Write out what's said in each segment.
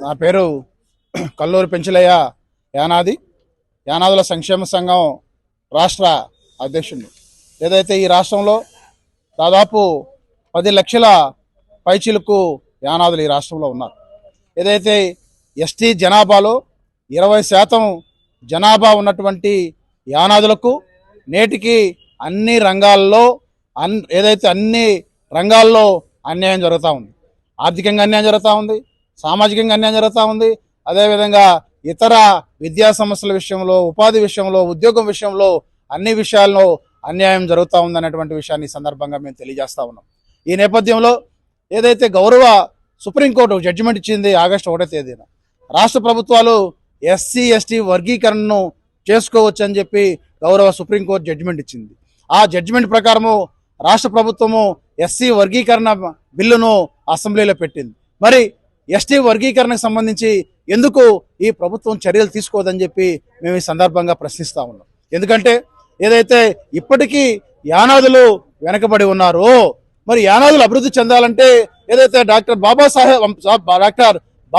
నా పేరు కల్లూరి పెంచలయ్య యానాది, యానాదుల సంక్షేమ సంఘం రాష్ట్ర అధ్యక్షుడు. ఏదైతే ఈ రాష్ట్రంలో దాదాపు 10 లక్షల పైచిలకు యానాదులు ఈ రాష్ట్రంలో ఉన్నారు. ఏదైతే ఎస్టీ జనాభాలో 20% జనాభా ఉన్నటువంటి యానాదులకు నేటికి అన్ని రంగాల్లో అన్యాయం జరుగుతూ ఉంది. ఆర్థికంగా అన్యాయం జరుగుతూ ఉంది, సామాజికంగా అన్యాయం జరుగుతూ ఉంది. అదేవిధంగా ఇతర విద్యా సమస్యల విషయంలో, ఉపాధి విషయంలో, ఉద్యోగం విషయంలో అన్ని విషయాల్లో అన్యాయం జరుగుతూ ఉందనేటువంటి విషయాన్ని సందర్భంగా మేము తెలియజేస్తా ఉన్నాం. ఈ నేపథ్యంలో ఏదైతే గౌరవ సుప్రీంకోర్టు జడ్జిమెంట్ ఇచ్చింది ఆగస్టు 1వ తేదీన, రాష్ట్ర ప్రభుత్వాలు ఎస్సీ ఎస్టీ వర్గీకరణను చేసుకోవచ్చు అని చెప్పి గౌరవ సుప్రీంకోర్టు జడ్జిమెంట్ ఇచ్చింది. ఆ జడ్జిమెంట్ ప్రకారము రాష్ట్ర ప్రభుత్వము ఎస్సీ వర్గీకరణ బిల్లును అసెంబ్లీలో పెట్టింది. మరి ఎస్టీ వర్గీకరణకు సంబంధించి ఎందుకు ఈ ప్రభుత్వం చర్యలు తీసుకోదని చెప్పి మేము ఈ సందర్భంగా ప్రశ్నిస్తా ఉన్నాం. ఎందుకంటే ఏదైతే ఇప్పటికీ యానాదులు వెనకబడి ఉన్నారో, మరి యానాదులు అభివృద్ధి చెందాలంటే ఏదైతే డాక్టర్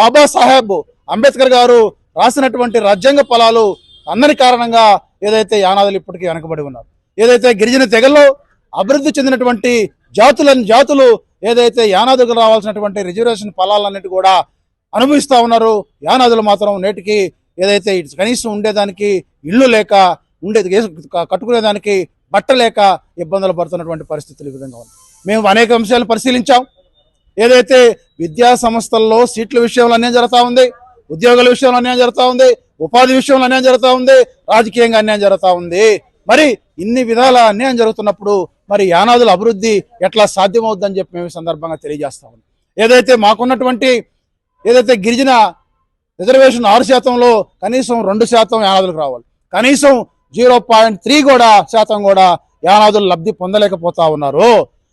బాబాసాహెబ్ అంబేద్కర్ గారు రాసినటువంటి రాజ్యాంగ ఫలాలు అందరి కారణంగా ఏదైతే యానాదులు ఇప్పటికీ వెనకబడి ఉన్నారు. ఏదైతే గిరిజన తెగల్లో అభివృద్ధి చెందినటువంటి జాతులు ఏదైతే యానాదులకు రావాల్సినటువంటి రిజర్వేషన్ ఫలాలన్నిటి కూడా అనుభవిస్తూ ఉన్నారు. యానాదులు మాత్రం నేటికి ఏదైతే కనీసం ఉండేదానికి ఇళ్ళు లేక, కట్టుకునేదానికి బట్ట లేక ఇబ్బందులు పడుతున్నటువంటి పరిస్థితులు ఈ విధంగా ఉంది. మేము అనేక అంశాలను పరిశీలించాం. ఏదైతే విద్యా సంస్థల్లో సీట్ల విషయంలో అన్యాయం జరుగుతూ ఉంది, ఉద్యోగాల విషయంలో అన్యాయం జరుగుతూ ఉంది, ఉపాధి విషయంలో అన్యాయం జరుగుతూ ఉంది, రాజకీయంగా అన్యాయం జరుగుతూ ఉంది. మరి ఇన్ని విధాల అన్యాయం జరుగుతున్నప్పుడు మరి యానాదుల అభివృద్ధి ఎట్లా సాధ్యమవుద్దని చెప్పి మేము ఈ సందర్భంగా తెలియజేస్తా ఉన్నాం. ఏదైతే మాకున్నటువంటి గిరిజన రిజర్వేషన్ 6%లో కనీసం 2% యానాదులకు రావాలి. కనీసం 0.3 శాతం కూడా యానాదులు లబ్ధి పొందలేకపోతా ఉన్నారు.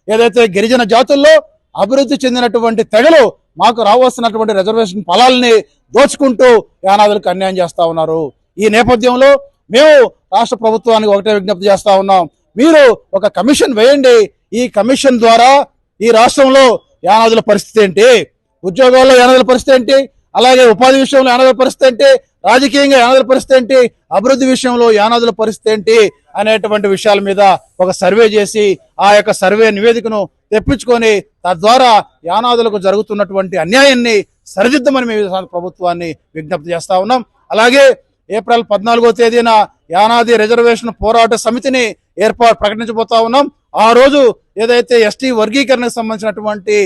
ఏదైతే గిరిజన జాతుల్లో అభివృద్ధి చెందినటువంటి తెగలు మాకు రావాల్సినటువంటి రిజర్వేషన్ ఫలాల్ని దోచుకుంటూ యానాదులకు అన్యాయం చేస్తా ఉన్నారు. ఈ నేపథ్యంలో మేము రాష్ట్ర ప్రభుత్వానికి ఒకటే విజ్ఞప్తి చేస్తా ఉన్నాం, మీరు ఒక కమిషన్ వేయండి. ఈ కమిషన్ ద్వారా ఈ రాష్ట్రంలో యానాదుల పరిస్థితి ఏంటి, ఉద్యోగాల్లో యానాదుల పరిస్థితి ఏంటి, అలాగే ఉపాధి విషయంలో యానాదుల పరిస్థితి ఏంటి, రాజకీయంగా యానాదుల పరిస్థితి ఏంటి, అభివృద్ధి విషయంలో యానాదుల పరిస్థితి ఏంటి అనేటువంటి విషయాల మీద ఒక సర్వే చేసి ఆ యొక్క సర్వే నివేదికను తెప్పించుకొని తద్వారా యానాదులకు జరుగుతున్నటువంటి అన్యాయాన్ని సరిదిద్దమని మేము ప్రభుత్వాన్ని విజ్ఞప్తి చేస్తా ఉన్నాం. అలాగే ఏప్రిల్ 14వ తేదీన యానాది రిజర్వేషన్ పోరాట సమితిని ప్రకటించబోతా ఉన్నాం. ఆ రోజు ఏదైతే ఎస్టీ వర్గీకరణకు సంబంధించినటువంటి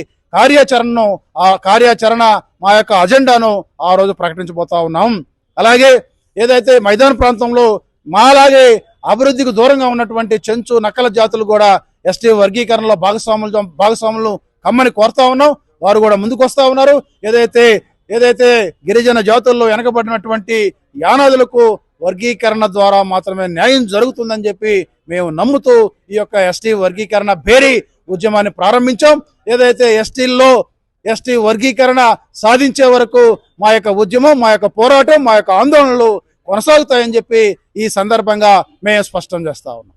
కార్యాచరణ మా యొక్క అజెండాను ఆ రోజు ప్రకటించబోతా ఉన్నాం. అలాగే ఏదైతే మైదాన ప్రాంతంలో మాలాగే అభివృద్ధికి దూరంగా ఉన్నటువంటి చెంచు నక్కల జాతులు కూడా ఎస్టీ వర్గీకరణలో భాగస్వాములు కమ్మని కోరుతా ఉన్నాం. వారు కూడా ముందుకు వస్తా ఉన్నారు. ఏదైతే గిరిజన జాతుల్లో వెనకబడినటువంటి యానాదులకు వర్గీకరణ ద్వారా మాత్రమే న్యాయం జరుగుతుందని చెప్పి మేము నమ్ముతూ ఈ యొక్క ఎస్టీ వర్గీకరణ భేరీ ఉద్యమాన్ని ప్రారంభించాం. ఏదైతే ఎస్టీ వర్గీకరణ సాధించే వరకు మా యొక్క ఉద్యమం, మా యొక్క పోరాటం, మా యొక్క ఆందోళనలు కొనసాగుతాయని చెప్పి ఈ సందర్భంగా మేము స్పష్టం చేస్తా ఉన్నాం.